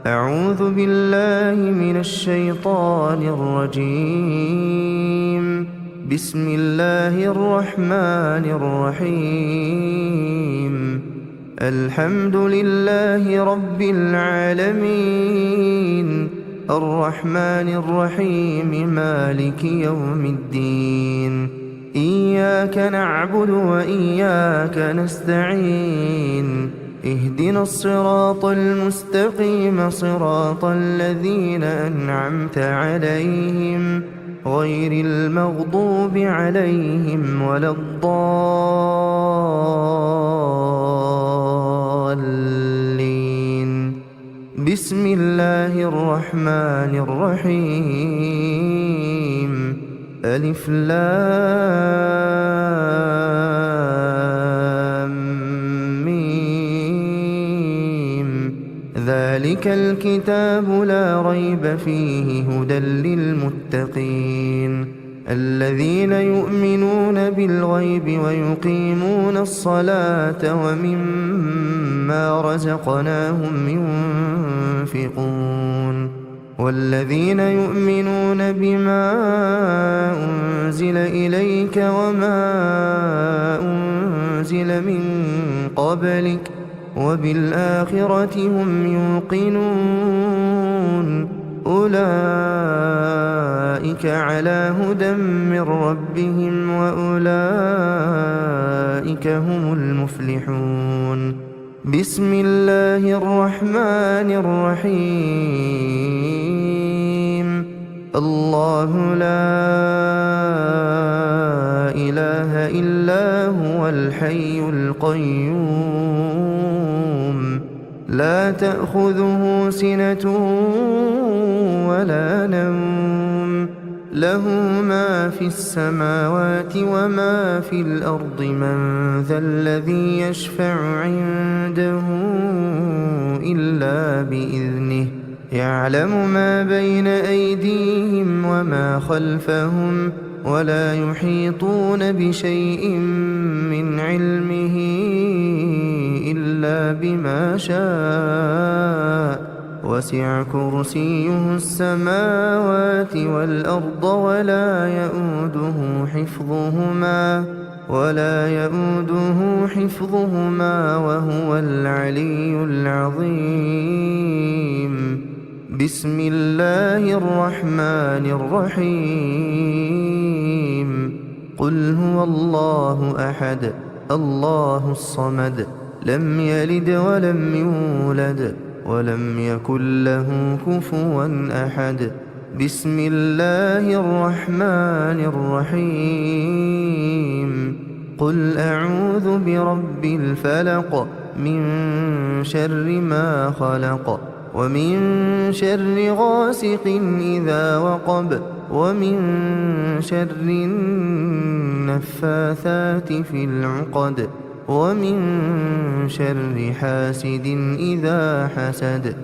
أعوذ بالله من الشيطان الرجيم. بسم الله الرحمن الرحيم. الحمد لله رب العالمين، الرحمن الرحيم، مالك يوم الدين. إياك نعبد وإياك نستعين. اهدنا الصراط المستقيم، صراط الذين أنعمت عليهم غير المغضوب عليهم ولا الضالين. بسم الله الرحمن الرحيم. ألف لام ميم. ذلك الكتاب لا ريب فيه هدى للمتقين، الذين يؤمنون بالغيب ويقيمون الصلاة ومما رزقناهم ينفقون. والذين يؤمنون بما أنزل إليك وما أنزل من قبلك وبالآخرة هم يوقنون. أولئك على هدى من ربهم وأولئك هم المفلحون. بسم الله الرحمن الرحيم. الله لا إله إلا هو الحي القيوم، لا تأخذه سنة ولا نوم، له ما في السماوات وما في الأرض. من ذا الذي يشفع عنده إلا بإذنه، يعلم ما بين أيديهم وما خلفهم، ولا يحيطون بشيء من علمه إلا بما شاء. وسع كرسيه السماوات والأرض ولا يؤوده حفظهما وهو العلي العظيم. بسم الله الرحمن الرحيم. قل هو الله أحد، الله الصمد، لم يلد ولم يولد ولم يكن له كفوا أحد. بسم الله الرحمن الرحيم. قل أعوذ برب الفلق، من شر ما خلق، ومن شر غاسق إذا وقب، ومن شر النفاثات في العقد، ومن شر حاسد إذا حسد.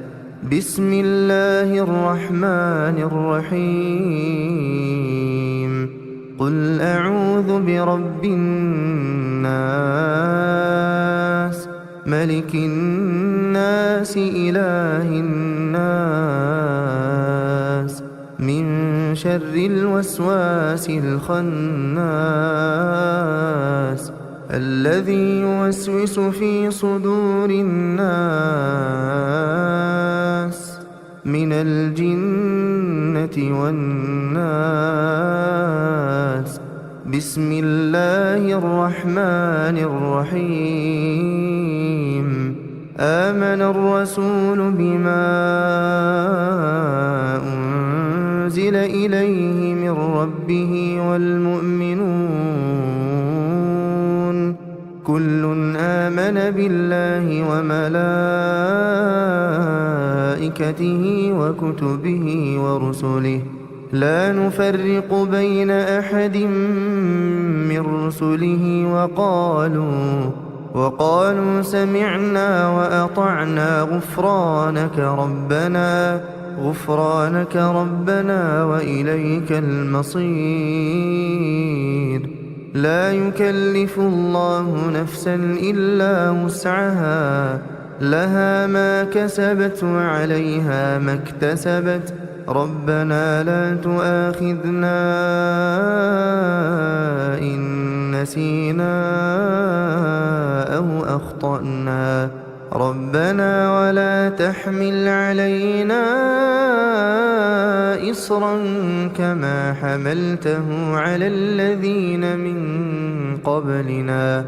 بسم الله الرحمن الرحيم. قل أعوذ برب الناس، ملك الناس، إله الناس، من شر الوسواس الخناس، الذي يوسوس في صدور الناس من الجنة والناس. بسم الله الرحمن الرحيم. آمن الرسول بما أنزل إليه من ربه والمؤمنون، كل آمن بالله وملائكته وكتبه ورسله، لا نفرق بين أحد من رسله، وقالوا سمعنا وأطعنا، غفرانك ربنا وإليك المصير. لا يكلف الله نفسا إلا وسعها، لها ما كسبت وعليها ما اكتسبت ربنا لا تؤاخذنا إن نسينا أو أخطأنا ربنا ولا تحمل علينا إصرا كما حملته على الذين من قبلنا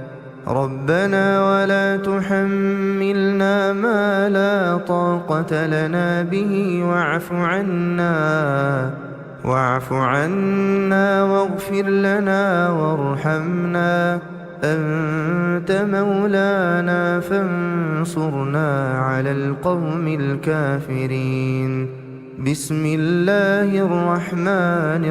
ربنا ولا تحملنا ما لا طاقة لنا به واعف عنا واغفر لنا وارحمنا أنت مولانا فانصرنا على القوم الكافرين بسم الله الرحمن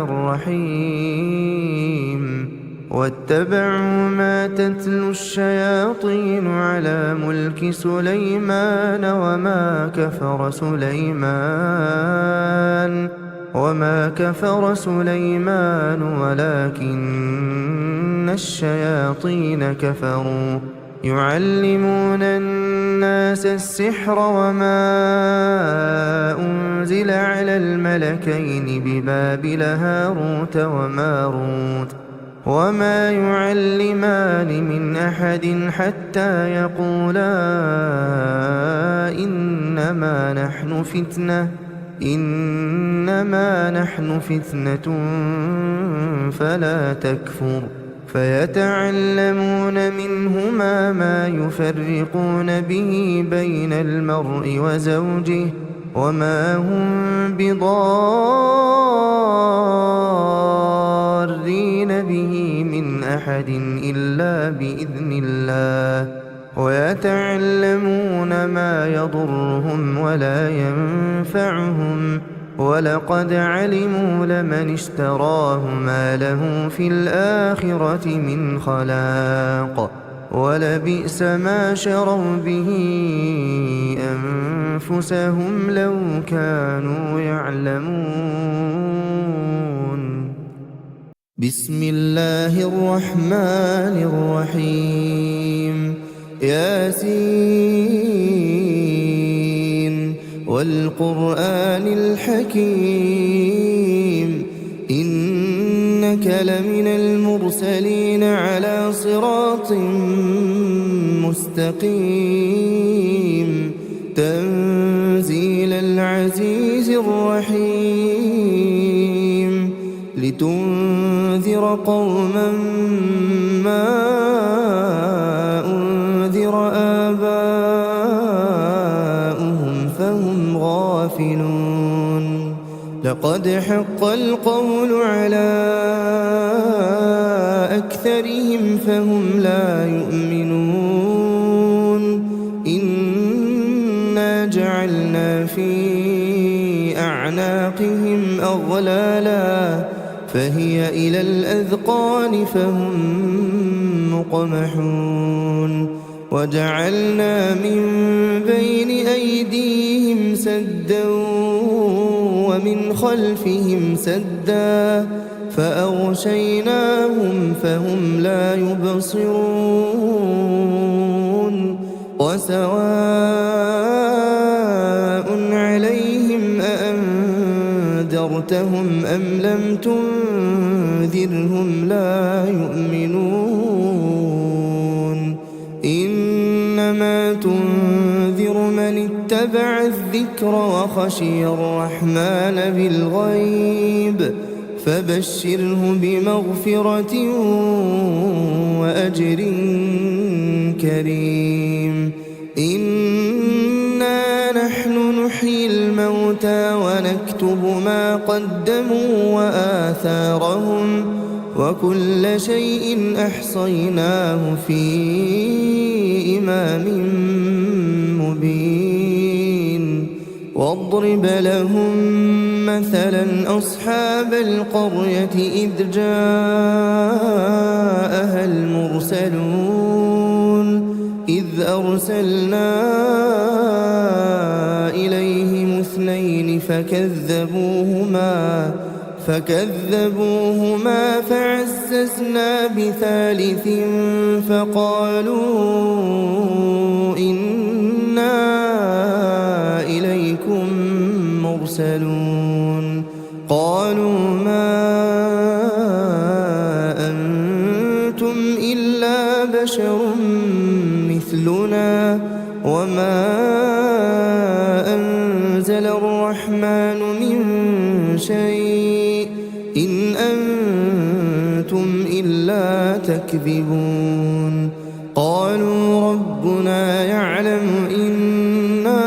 الرحيم واتبعوا ما تتلو الشياطين على ملك سليمان وما كفر سليمان ولكن الشياطين كفروا يعلمون الناس السحر وما أنزل على الملكين ببابل هاروت وماروت وما يعلمان من أحد حتى يقولا إنما نحن فتنة فلا تكفر فيتعلمون منهما ما يفرقون به بين المرء وزوجه وما هم بضارين به من أحد إلا بإذن الله ويتعلمون ما يضرهم ولا ينفعهم ولقد علموا لمن اشتراه ما له في الآخرة من خلاق ولبئس ما شروا به أنفسهم لو كانوا يعلمون بسم الله الرحمن الرحيم ياسين والقرآن الحكيم إنك لمن المرسلين على صراط مستقيم تنزيل العزيز الرحيم لتنذر قوما ما أنذر آباؤهم فهم غافلون لقد حق القول على أكثرهم فهم لا يؤمنون إنا جعلنا في أعناقهم أغلالا فهي إلى الأذقان فهم مقمحون وجعلنا من بين أيديهم سدا ومن خلفهم سدا فأغشيناهم فهم لا يبصرون وسواء عليهم أأنذرتهم أم لم تنذرهم لا يؤمنون إنما تنذر من اتبع الذكر وخشي الرحمن بالغيب فبشره بمغفرة وأجر كريم إنا نحن نحيي الموتى ونكتب ما قدموا وآثارهم وكل شيء أحصيناه في إمام مبين واضرب لهم مثلا أصحاب القرية إذ جاءها المرسلون إذ أرسلنا إليهم اثنين فكذبوهما فعززنا بثالث فقالوا إنا إليكم مرسلون قالوا ما أنتم إلا بشر مثلنا وما أنزل الرحمن من شيء إن أنتم إلا تكذبون قالوا ربنا يعلم إنا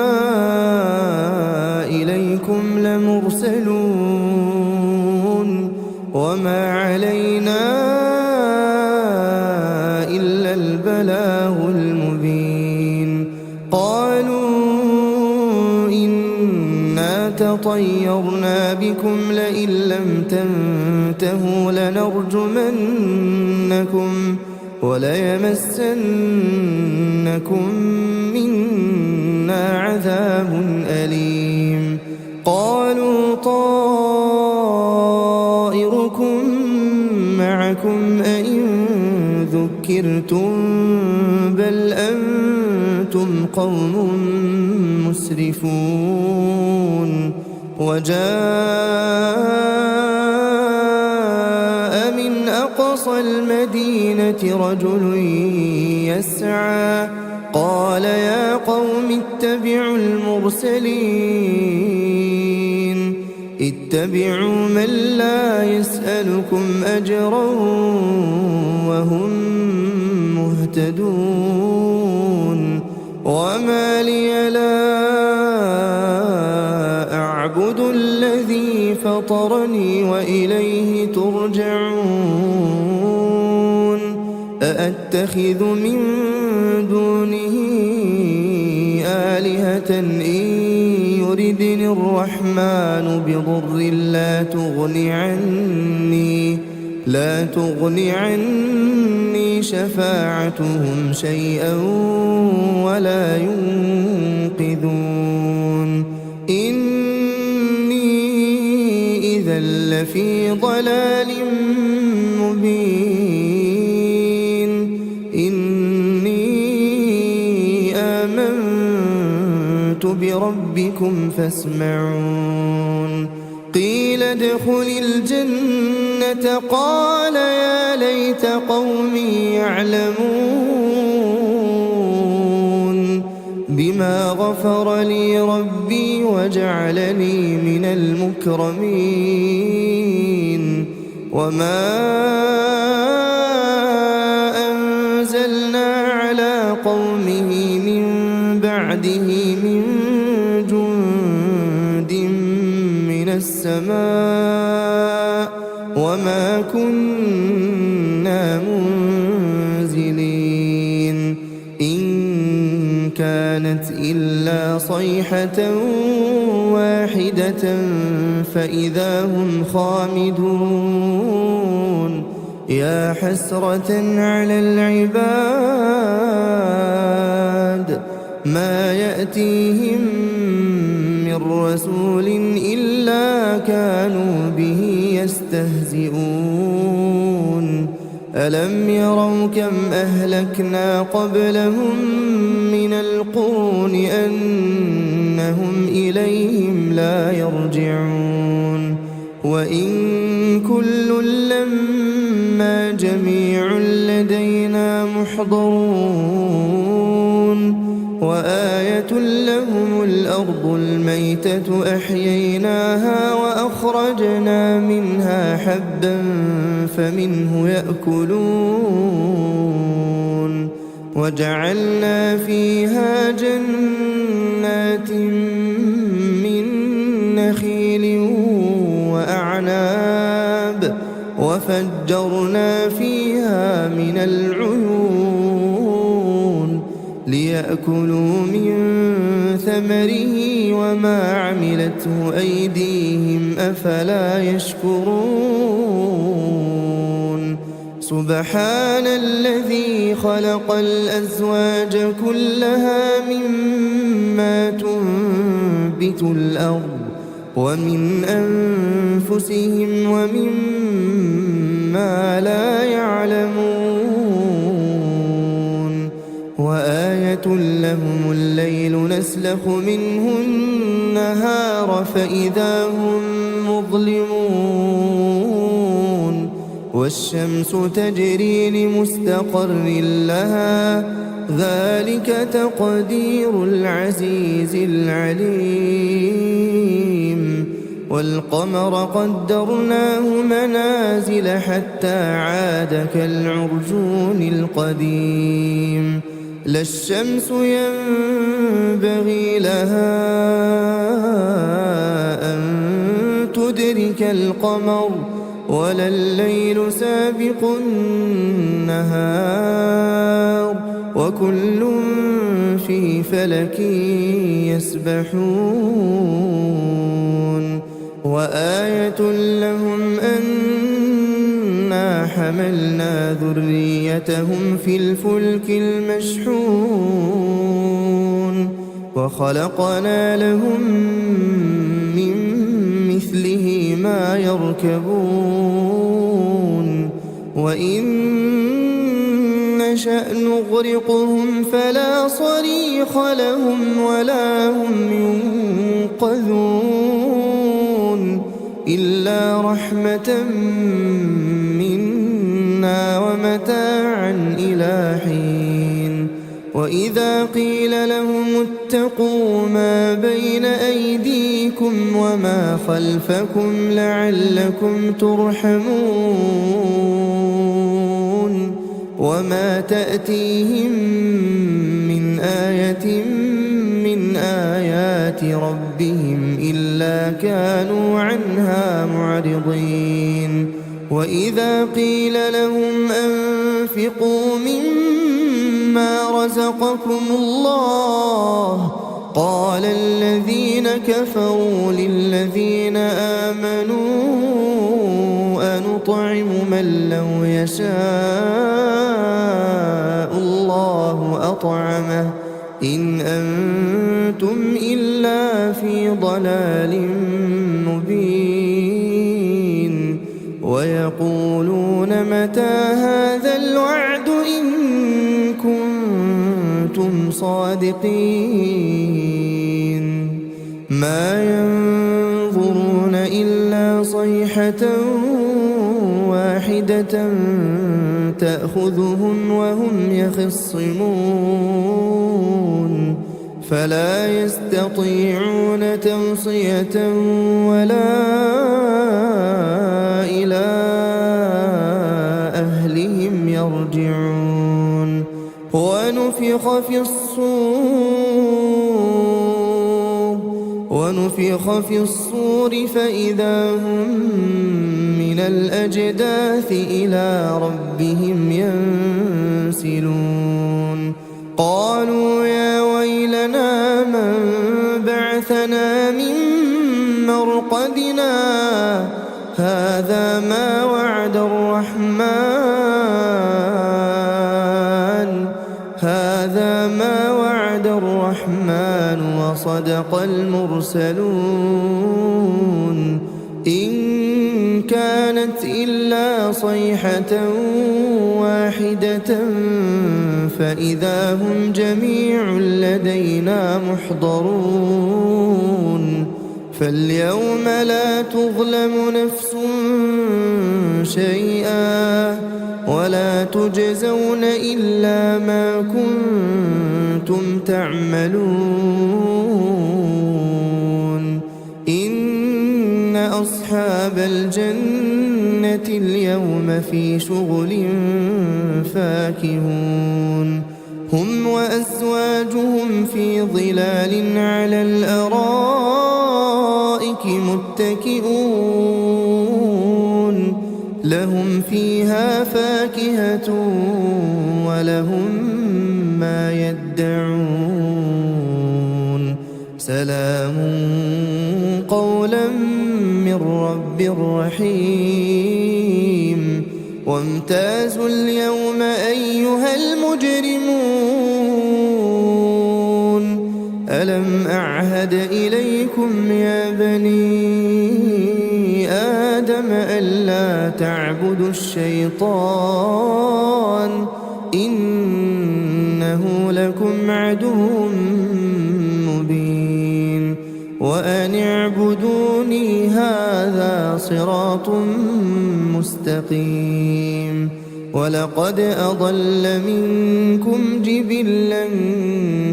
إليكم لمرسلون وما علينا إلا البلاغ المبين قالوا إنا تطيرنا بكم لئن لم تنتهوا لنرجمنكم وليمسنكم منا عذاب أليم قالوا طائركم معكم أئن ذكرتم بل أنتم قوم مسرفون وجاء من أقصى المدينة رجل يسعى قال يا قوم اتبعوا المرسلين اتبعوا من لا يسألكم أجرا وهم مهتدون وما لي لا أعبد الذي فطرني وإليه ترجعون أأتخذ من دونه آلهة إن يردني الرحمن بضر لا تغني عني شفاعتهم شيئا ولا ينقذون إني إذا لفي ضلال مبين إني آمنت بربكم فاسمعون قيل ادخل الجنة قال يا ليت قومي يعلمون بما غفر لي ربي وجعلني من المكرمين وما أنزلنا على قومه من بعده من جند من السماء وما كنا منزلين إن كانت إلا صيحة واحدة فإذا هم خامدون يا حسرة على العباد ما يأتيهم من رسول إلا كانوا به يستهزئون ألم يروا كم أهلكنا قبلهم من القرون أنهم إليهم لا يرجعون وإن كل لما جميع لدينا محضرون وآية لهم الأرض الميتة أحييناها وأخرجنا منها حبا فمنه يأكلون وجعلنا فيها جنات من نخيل وأعناب وفجرنا فيها من العيون ليأكلوا من ثمره وما عملته أيديهم أفلا يشكرون سبحان الذي خلق الأزواج كلها مما تنبت الأرض ومن أنفسهم ومما لا يعلمون وآية لهم الليل نسلخ منه النهار فإذا هم مظلمون والشمس تجري لمستقر لها ذلك تقدير العزيز العليم والقمر قدرناه منازل حتى عاد كالعرجون القديم لا الشمس ينبغي لها أن تدرك القمر ولا الليل سابق النهار وكل في فلك يسبحون وآية لهم أنا حملنا ذريتهم في الفلك المشحون وخلقنا لهم من مثله ما يركبون وإن نشأ نغرقهم فلا صريخ لهم ولا هم ينقذون إلا رحمة منا ومتاعا إلى حين وإذا قيل لهم اتقوا ما بين أيديكم وما خلفكم لعلكم ترحمون وما تأتيهم من آية من آيات ربهم إلا كانوا عنها معرضين وإذا قيل لهم أنفقوا مما رزقكم الله قال الذين كفروا للذين آمنوا أنطعم من لو يشاء الله أطعمه إن أنتم إلا في ضلال مبين ويقولون متى هذا الوعد إن كنتم صادقين ما ينظرون إلا صيحة واحدة تأخذهم وهم يخصمون فلا يستطيعون توصية ولا إلى أهلهم يرجعون ونفخ في الصور فإذا هم من الأجداث إلى ربهم ينسلون قالوا يا ويلنا من بعثنا من مرقدنا هذا ما وعد الرحمن وصدق المرسلون إن كانت إلا صيحة واحدة فإذا هم جميع لدينا محضرون فاليوم لا تظلم نفس شيئا ولا تجزون إلا ما كنتم تعملون إن أصحاب الجنة اليوم في شغل فاكهون هم وأزواجهم في ظلال على الأرائك متكئون لهم فيها فاكهة ولهم ما يدعون سلام قولا من رب رحيم وامتازوا اليوم أيها المجرمون ألم أعهد إليكم يا بني آدم ألا تعبدوا الشيطان إنه لكم عدو مبين وأن اعبدوني هذا صراط مستقيم ولقد أضل منكم جبلا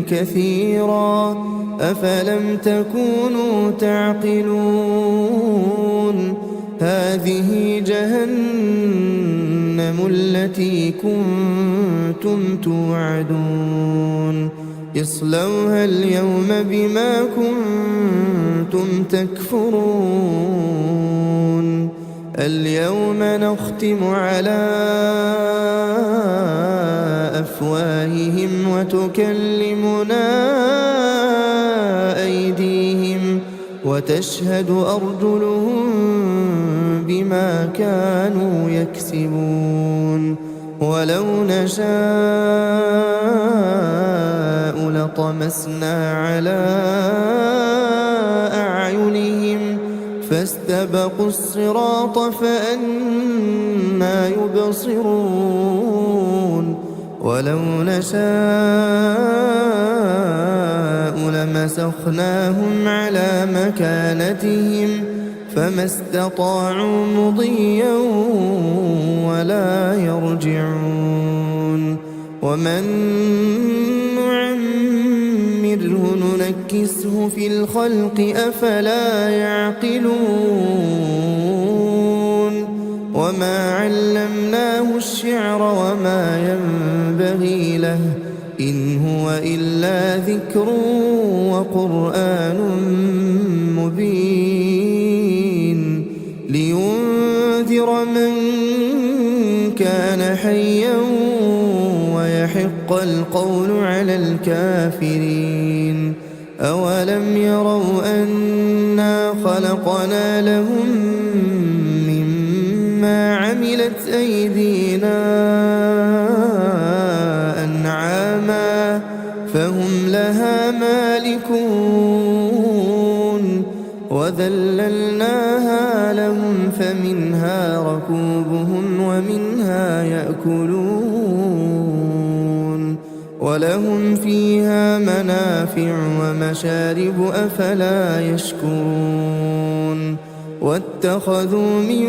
كثيرا أفلم تكونوا تعقلون هذه جهنم التي كنتم توعدون اصلوها اليوم بما كنتم تكفرون اليوم نختم على أفواههم وتكلمنا أيديهم وتشهد أرجلهم بما كانوا يكسبون ولو نشاء لطمسنا على أعينهم فاستبقوا الصراط فأنى يبصرون ولو نشاء لمسخناهم على مكانتهم فما استطاعوا مضيا ولا يرجعون ومن نعمره ننكسه في الخلق أفلا يعقلون وما علمناه الشعر وما ينبغي له إن هو إلا ذكر وقرآن مبين لينذر من كان حيا ويحق القول على الكافرين أولم يروا أنا خلقنا لهم مما عملت أيدينا أنعاما فهم لها مالكون وذللناها لهم فمنها ركوبهم ومنها يأكلون ولهم فيها منافع ومشارب أفلا يشكرون واتخذوا من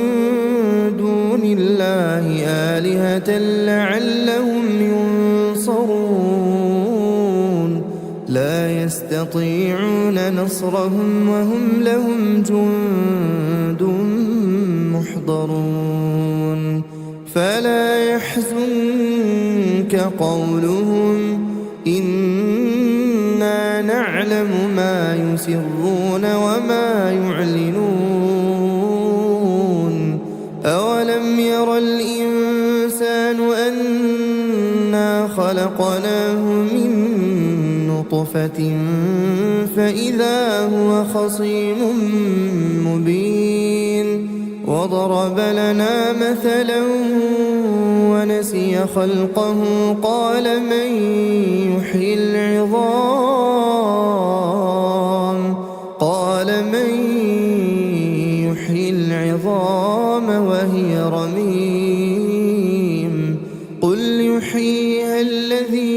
دون الله آلهة لعلهم ينصرون لا يستطيعون نصرهم وهم لهم جند محضرون فلا يحزنك قولهم إنا نعلم ما يسرون وما يعلنون أولم ير الإنسان أنا خلقناه من نطفة فإذا هو خصيم مبين وضرب لنا مثلا ونسي خلقه قال من يحيي العظام وهي رميم قل يحييها الذي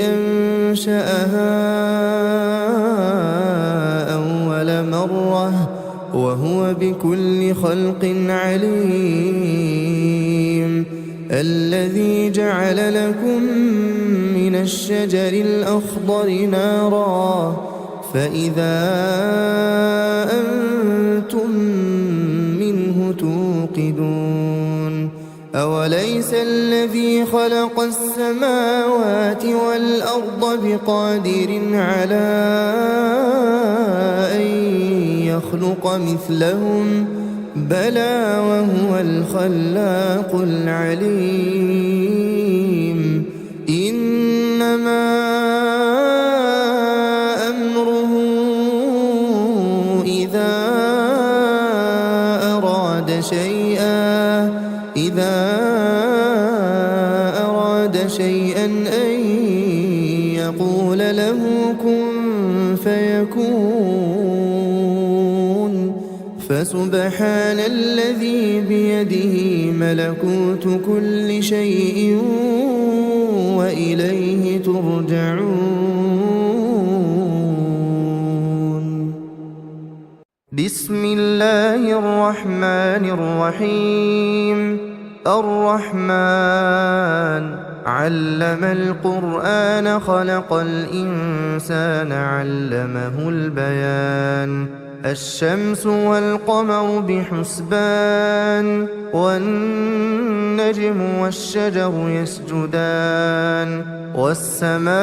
أنشأها أول مرة وهو بكل خلق عليم الذي جعل لكم من الشجر الأخضر نارا فإذا أنتم منه توقدون أوليس الذي خلق السماوات والأرض بقادر على أن يخلق مثلهم بلى وهو الخلاق العليم إنما أمره إذا أراد شيئا أن يقول له كن فسبحان الذي بيده ملكوت كل شيء وإليه ترجعون. بسم الله الرحمن الرحيم. الرحمن علم القرآن خلق الإنسان علمه البيان. الشمس والقمر بحسبان والنجم والشجر يسجدان والسماء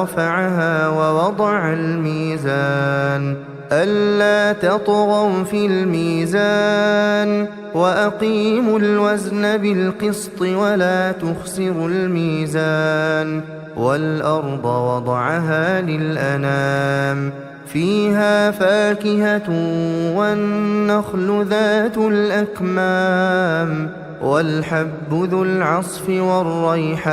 رفعها ووضع الميزان ألا تطغوا في الميزان وأقيموا الوزن بالقسط ولا تخسروا الميزان والأرض وضعها للأنام فيها فاكهة والنخل ذات الأكمام والحب ذو العصف والريحان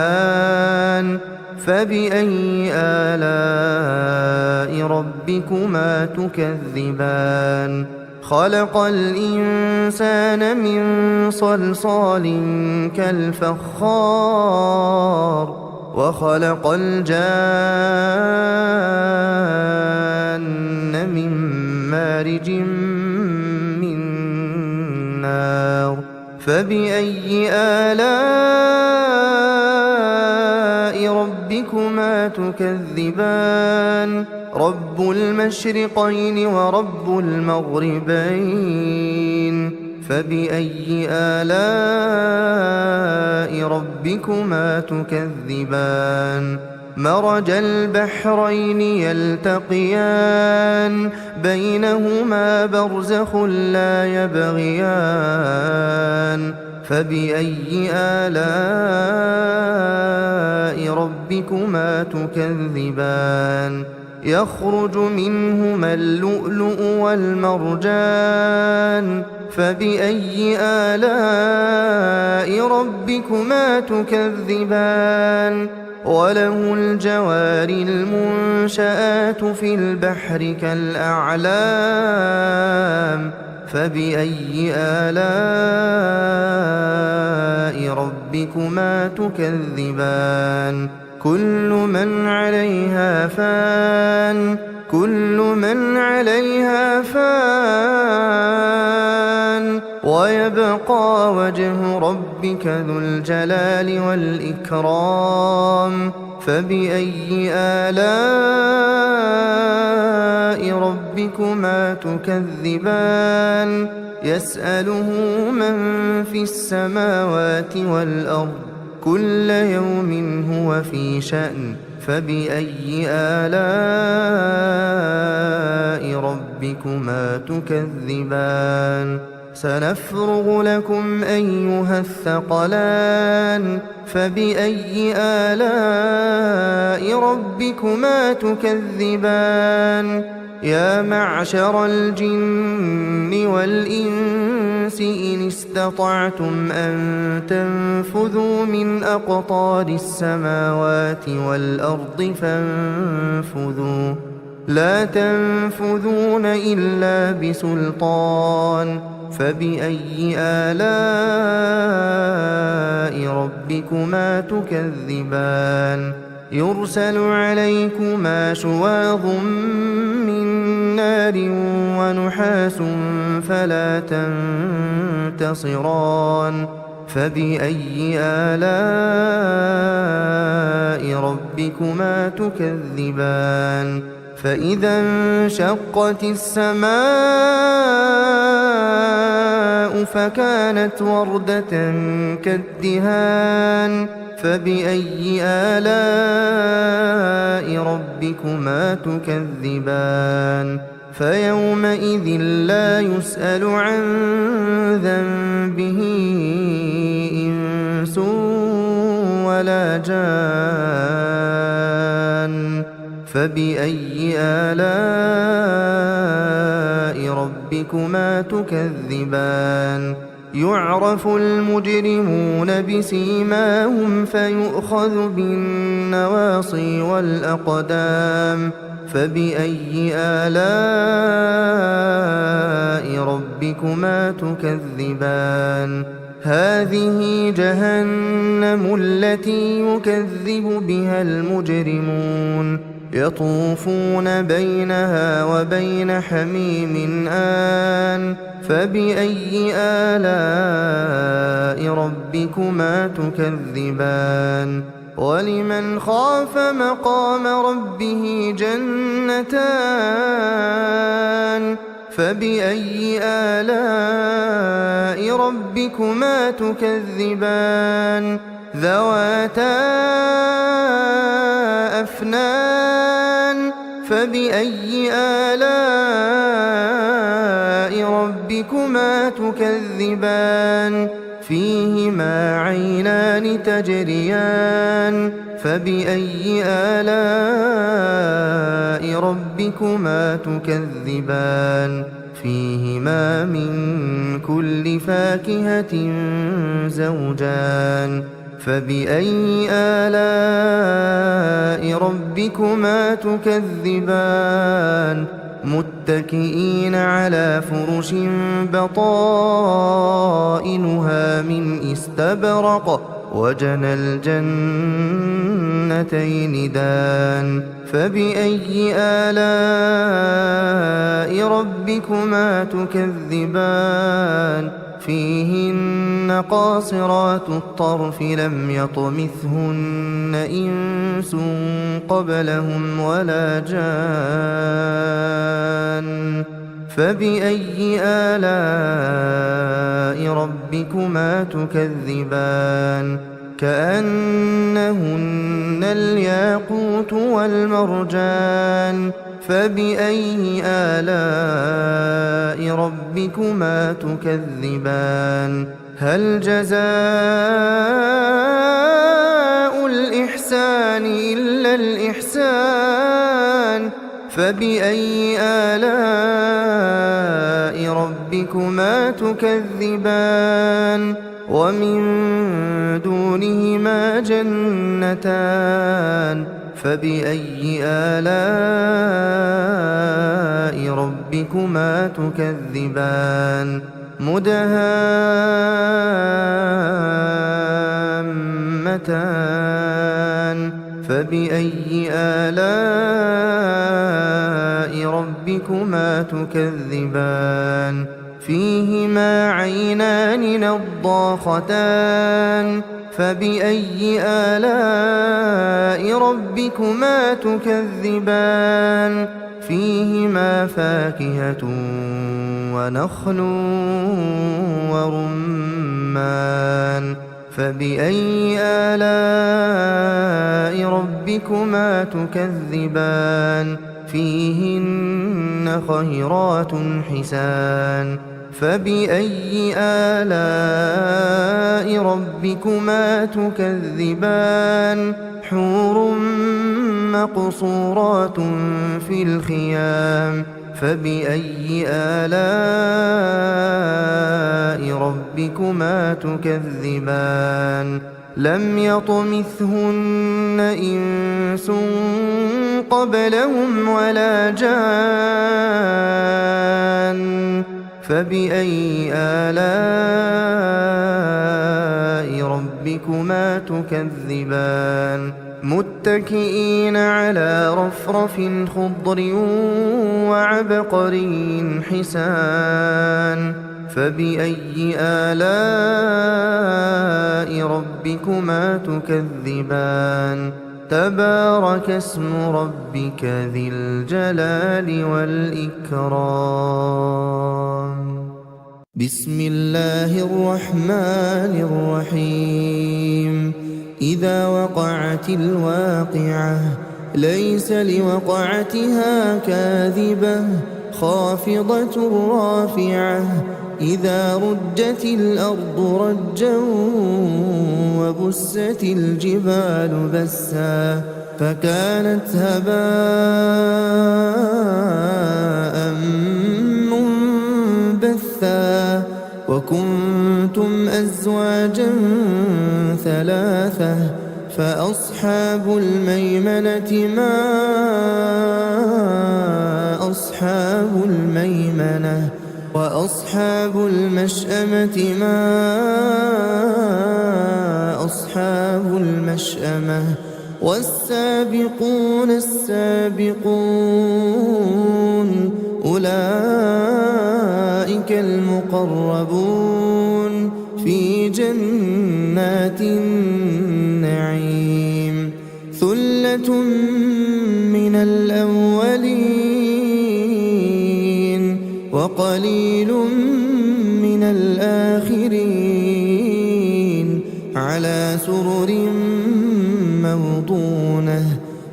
فبأي آلاء ربكما تكذبان خلق الإنسان من صلصال كالفخار وخلق الجان من مارج من نار فبأي آلاء ربكما تكذبان رب المشرقين ورب المغربين فبأي آلاء ربكما تكذبان مرج البحرين يلتقيان بينهما برزخ لا يبغيان فبأي آلاء ربكما تكذبان يخرج منهما اللؤلؤ والمرجان فبأي آلاء ربكما تكذبان وله الجوار المنشآت في البحر كالأعلام فبأي آلاء ربكما تكذبان كل من عليها فان ويبقى وجه ربك ذو الجلال والإكرام فبأي آلاء ربكما تكذبان يسأله من في السماوات والأرض كل يوم هو في شأن فبأي آلاء ربكما تكذبان سنفرغ لكم أيها الثقلان فبأي آلاء ربكما تكذبان يا معشر الجن والإنس إن استطعتم أن تنفذوا من أقطار السماوات والأرض فانفذوا لا تنفذون إلا بسلطان فبأي آلاء ربكما تكذبان يرسل عليكما شواظ من نار ونحاس فلا تنتصران فبأي آلاء ربكما تكذبان فإذا انشقت السماء فكانت وردة كالدهان فبأي آلاء ربكما تكذبان فيومئذ لا يسأل عن ذنبه إنس ولا جان فبأي آلاء ربكما تكذبان يعرف المجرمون بسيماهم فيؤخذ بالنواصي والأقدام فبأي آلاء ربكما تكذبان هذه جهنم التي يكذب بها المجرمون يطوفون بينها وبين حميم آن فبأي آلاء ربكما تكذبان ولمن خاف مقام ربه جنتان فبأي آلاء ربكما تكذبان ذواتا أفنان فبأي آلاء ربكما تكذبان فيهما عينان تجريان فبأي آلاء ربكما تكذبان فيهما من كل فاكهة زوجان فبأي آلاء ربكما تكذبان متكئين على فرش بطائنها من استبرق وجنى الجنتين دان فبأي آلاء ربكما تكذبان فيهن قاصرات الطرف لم يطمثهن إنس قبلهم ولا جان فبأي آلاء ربكما تكذبان كأنهن الياقوت والمرجان فبأي آلاء ربكما تكذبان هل جزاء الإحسان إلا الإحسان فبأي آلاء ربكما تكذبان ومن دونهما جنتان فبأي آلاء ربكما تكذبان مدهامتان فبأي آلاء ربكما تكذبان فيهما عينان نضاختان فبأي آلاء ربكما تكذبان فيهما فاكهة ونخل ورمان فبأي آلاء ربكما تكذبان فيهن خيرات حسان فبأي آلاء ربكما تكذبان حور مقصورات في الخيام فبأي آلاء ربكما تكذبان لم يطمثهن إنس قبلهم ولا جان فبأي آلاء ربكما تكذبان متكئين على رفرف خضر وعبقري حسان فبأي آلاء ربكما تكذبان تبارك اسم ربك ذي الجلال والإكرام بسم الله الرحمن الرحيم إذا وقعت الواقعة ليس لوقعتها كاذبة خافضة رافعة إذا رجت الأرض رجا وبست الجبال بسا فكانت هباء منبثا وكنتم أزواجا ثلاثة فأصحاب الميمنة ما أصحاب الميمنة وأصحاب المشأمة ما أصحاب المشأمة والسابقون السابقون أولئك المقربون في جنات النعيم ثلة من الأولين وقليل من الآخرين على سرر موضونة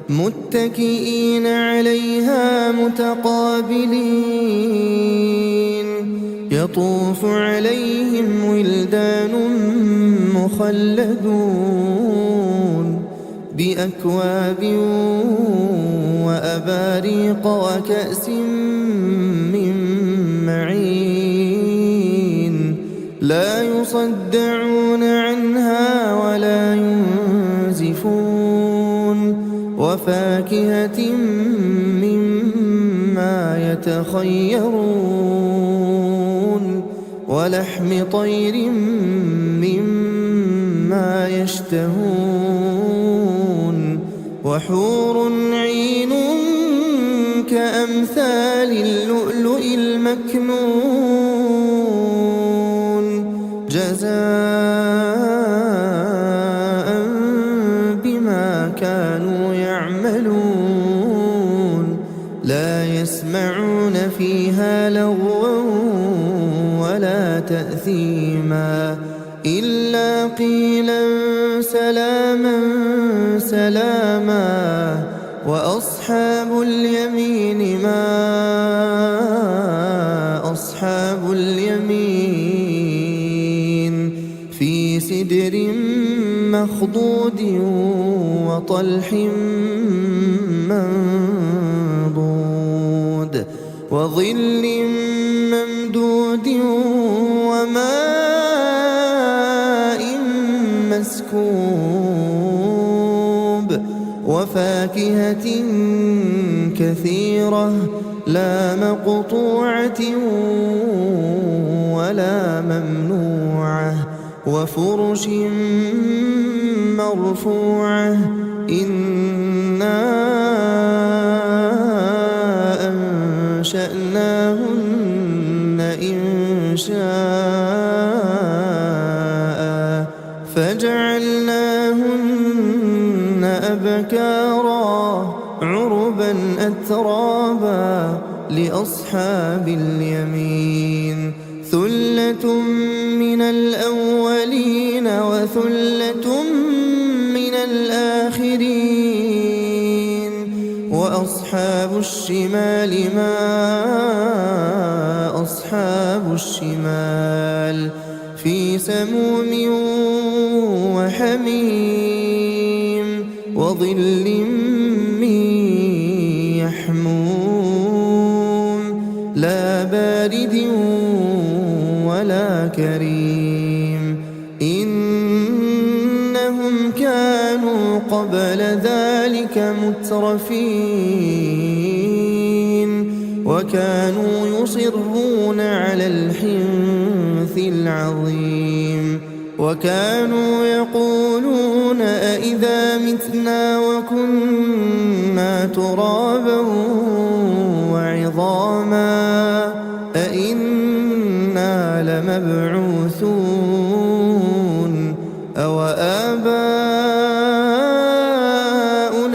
متكئين عليها متقابلين يطوف عليهم ولدان مخلدون بأكواب وأباريق وكأس من معين لا يصدعون عنها ولا ينزفون وفاكهة مما يتخيرون ولحم طير مما يشتهون وحور عين كأمثال اللؤلؤ المكنون جزاء بما كانوا يعملون لا يسمعون فيها لغوا ولا تأثيما إلا قيلا سلاما سلاما وأصحاب اليمين ما أصحاب اليمين في سدر مخضود وطلح منضود وظل ممدود وماء مسكوب وفاكهة كثيرة لا مقطوعة ولا ممنوعة وفرش مرفوعة إنا أنشأناهن إنشاء فجعلناهن أبكارا عربا أترابا لأصحاب اليمين ثلة من الأولين وثلة من الآخرين وأصحاب الشمال ما أصحاب الشمال في سموم وحميم وظل من يحموم لا بارد ولا كريم إنهم كانوا قبل ذلك مترفين وكانوا يصرون على الحنث العظيم وكانوا يقولون أئذا متنا وكنا ترابا وعظاما أئنا لمبعوثون أو آباؤنا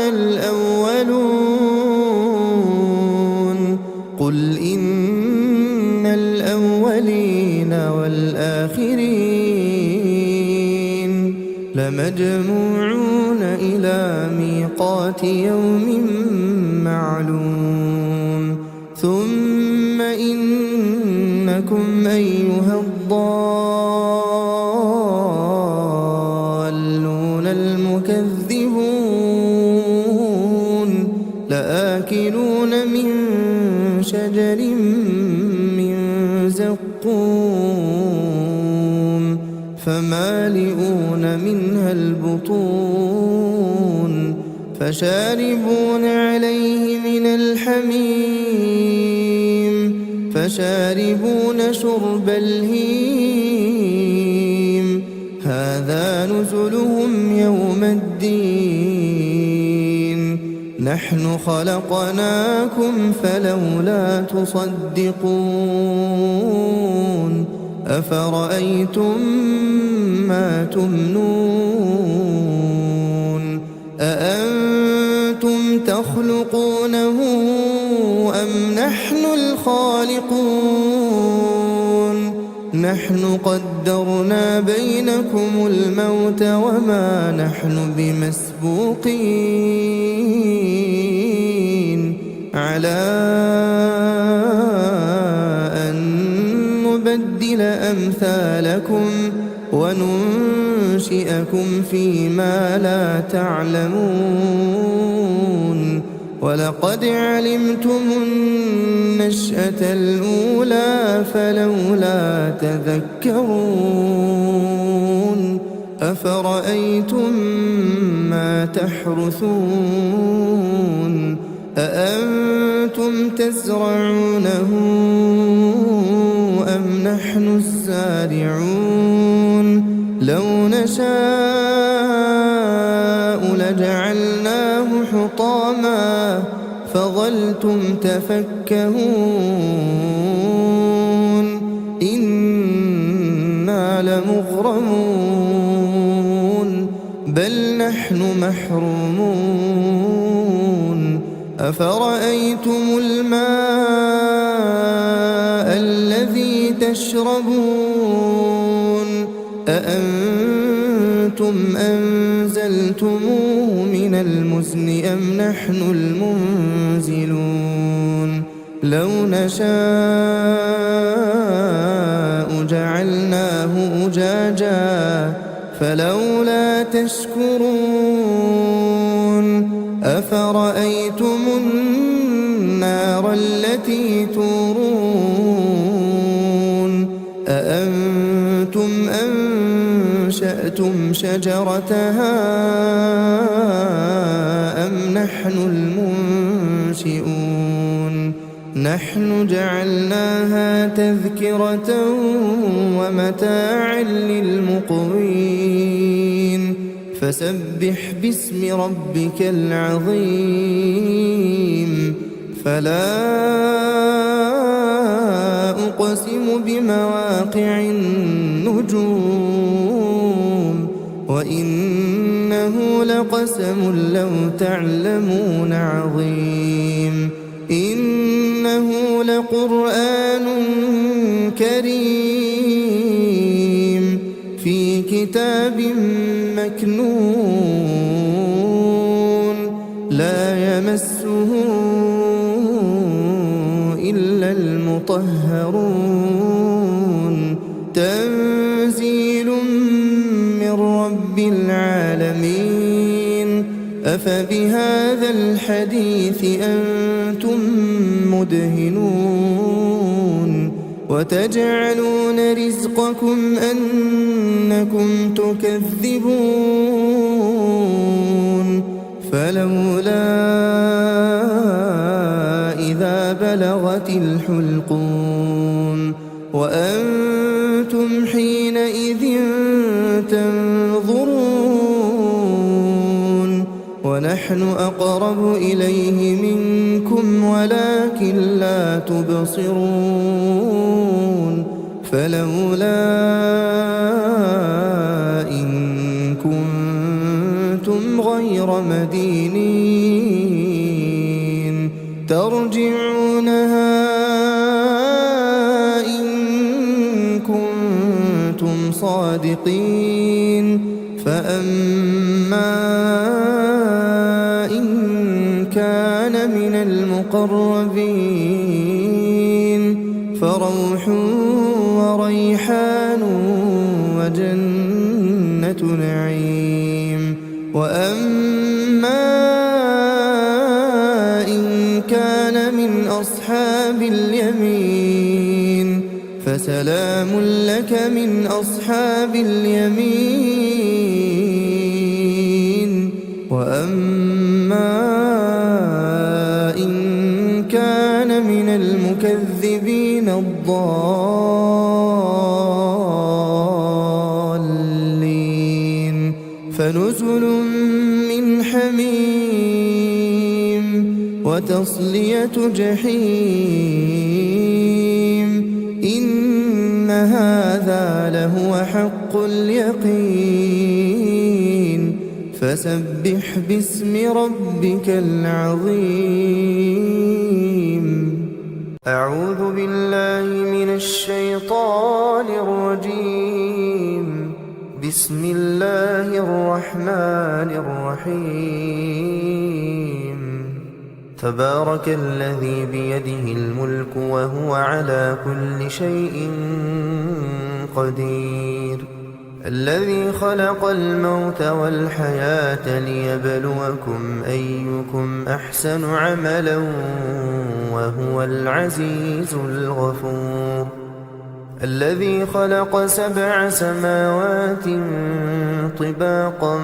الأولون قل إن الأولين والآخرين لمجموعون إلى ميقات يوم معلوم ثم إنكم أيها الضالون المكذبون لآكلون من شجر من زقوم فمالئون منها البطون فشاربون عليه من الحميم فشاربون شرب الهيم هذا نزلهم يوم الدين نحن خلقناكم فلولا تصدقون أفرأيتم ما تمنون أأنتم تخلقونه أم نحن الخالقون نحن قدرنا بينكم الموت وما نحن بمسبوقين على أن نبدل أمثالكم وننشئكم فيما لا تعلمون ولقد علمتم النشأة الأولى فلولا تذكرون أفرأيتم ما تحرثون أأنتم تزرعونه أم نحن الزارعون لو نشاء لجعلناه حطاما فظلتم تفكهون إنا لمغرمون بل نحن محرومون أفرأيتم الماء الذي تشربون أأنتم أنزلتموه من المزن أم نحن المنزلون لو نشاء جعلناه أجاجا فلولا تشكرون أفرأيتم النار التي تورون أأنتم أنشأتم شجرتها أم نحن المنشئون نحن جعلناها تذكرة ومتاعا للمقوين فسبح باسم ربك العظيم فلا أقسم بمواقع النجوم وإنه لقسم لو تعلمون عظيم إنه لقرآن كريم في كتاب مكنون لا يمسه إلا المطهرون تنزيل من رب العالمين أفبهذا الحديث أنتم مدهنون وتجعلون رزقكم أنكم تكذبون فلولا إذا بلغت الحلقوم وأنتم حينئذ تنظرون ونحن أقرب إليه منكم ولكن لا تبصرون فلولا إن كنتم غير مدينين ترجعونها إن كنتم صادقين فأما إن كان من المقربين فروح وريحان وجنة نعيم وأما إن كان من أصحاب اليمين فسلام لك من أصحاب اليمين وأما إن كان من المكذبين الضالين فنزل من حميم وتصلية جحيم إن هذا لهو حق اليقين فسبح باسم ربك العظيم. أعوذ بالله من الشيطان الرجيم. بسم الله الرحمن الرحيم. تبارك الذي بيده الملك وهو على كل شيء قدير. الذي خلق الموت والحياة ليبلوكم أيكم أحسن عملا وهو العزيز الغفور. الذي خلق 7 سماوات طباقا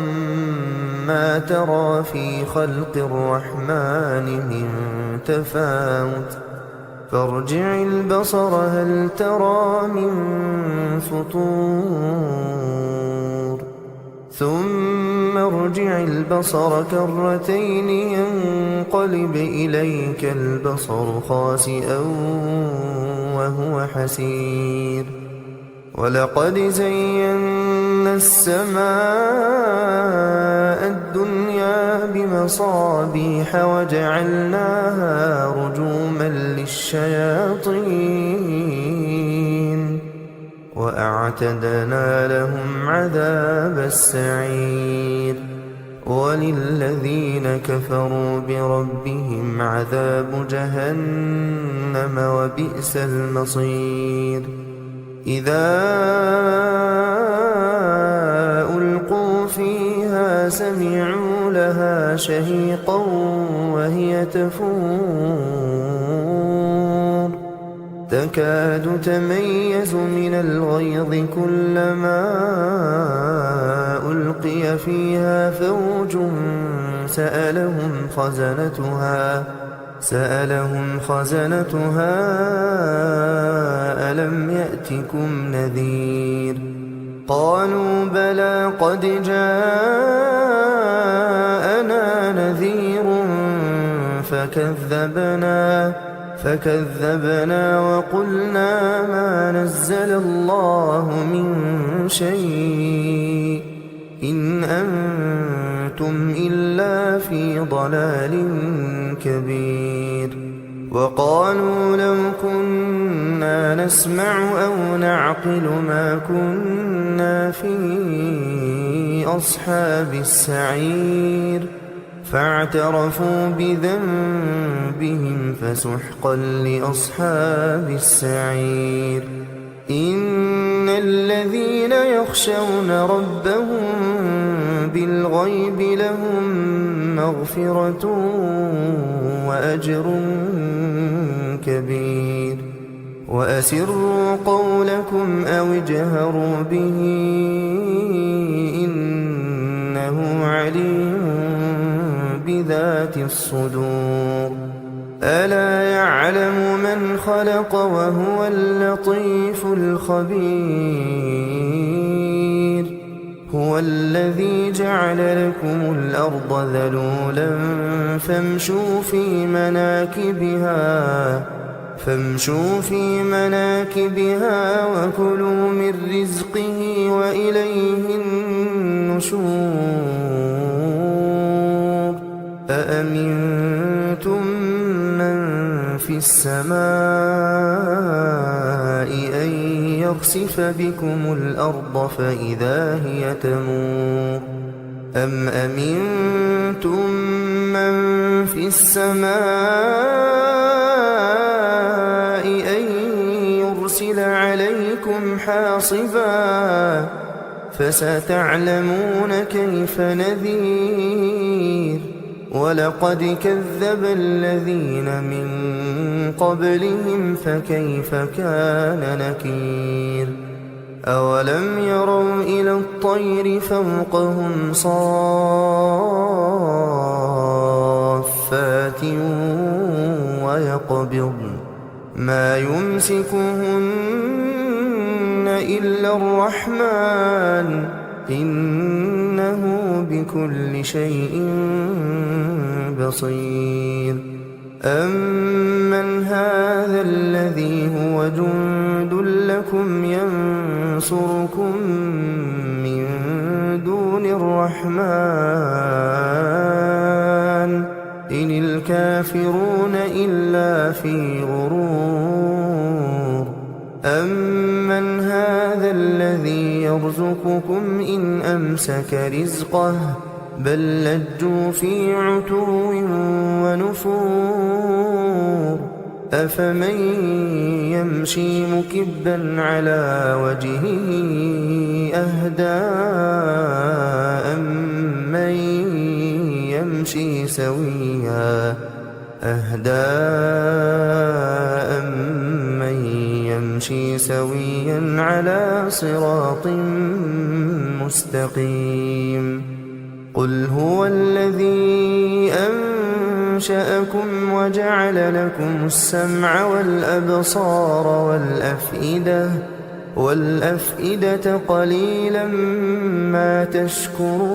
ما ترى في خلق الرحمن من تفاوت فارجع البصر هل ترى من فطور ثم ارجع البصر كرتين ينقلب إليك البصر خاسئا وهو حسير. ولقد زينا السماء الدنيا بمصابيح وجعلناها رجوما للشياطين وأعتدنا لهم عذاب السعير. وللذين كفروا بربهم عذاب جهنم وبئس المصير. إذا ألقوا فيها سمعوا لها شهيقا وهي تفور تكاد تميز من الغيظ كلما ألقي فيها فوج سألهم خزنتها ألم يأتكم نذير. قالوا بلى قد جاءنا نذير فكذبنا وقلنا ما نزل الله من شيء إن أنتم إلا في ضلال كبير. وقالوا لو كنا نسمع أو نعقل ما كنا في أصحاب السعير فاعترفوا بذنبهم فسحقا لأصحاب السعير. إن الذين يخشون ربهم بالغيب لهم مغفرة وأجر كبير. وأسروا قولكم أو اجهروا به إنه عليم بذات الصدور. ألا يعلم من خلق وهو اللطيف الخبير. هو الذي جعل لكم الأرض ذلولا فامشوا في مناكبها وكلوا من رزقه وإليه النشور. أأمنتم من في السماء أن يخسف بكم الأرض فإذا هي تمور أم أمنتم من في السماء أن يرسل عليكم حاصبا فستعلمون كيف نذير. ولقد كذب الذين من قبلهم فكيف كان نكير أولم يروا إلى الطير فوقهم صافات ويقبضن ما يمسكهن إلا الرحمن إنه بكل شيء بصير أمن هذا الذي هو جند لكم ينصركم من دون الرحمن إن الكافرون إلا في غرور أمن هذا الذي يرزقكم إن أمسك رزقه بل لجوا في عتو ونفور أفمن يمشي مكبا على وجهه أهدى أمن يمشي سويا على صراط مستقيم قل هو الذي أنشأكم وجعل لكم السمع والأبصار والأفئدة قليلا ما تشكرون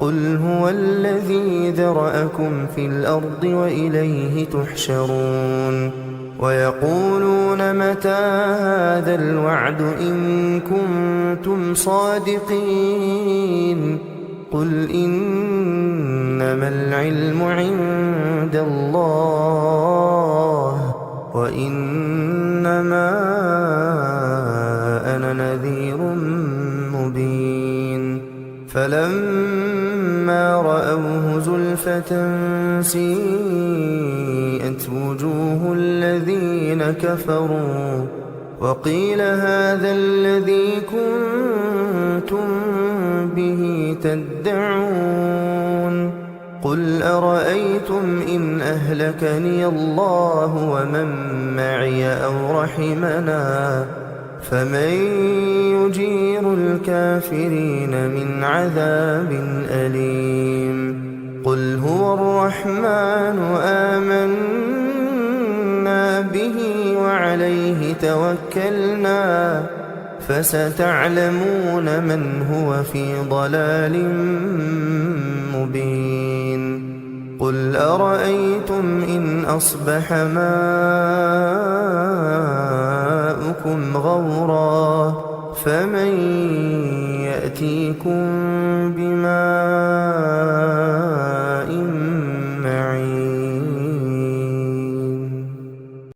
قل هو الذي ذرأكم في الأرض وإليه تحشرون ويقولون متى هذا الوعد إن كنتم صادقين قل إنما العلم عند الله وإنما أنا نذير مبين فلما رأوه زلفة سيئت وجوه الذين كفروا وقيل هذا الذي كنتم به تدعون قل أرأيتم إن أهلكني الله ومن معي أو رحمنا فمن يجير الكافرين من عذاب أليم قل هو الرحمن آمنا به وعليه توكلنا فستعلمون من هو في ضلال مبين قل أرأيتم إن أصبح ماؤكم غورا فمن يأتيكم بماء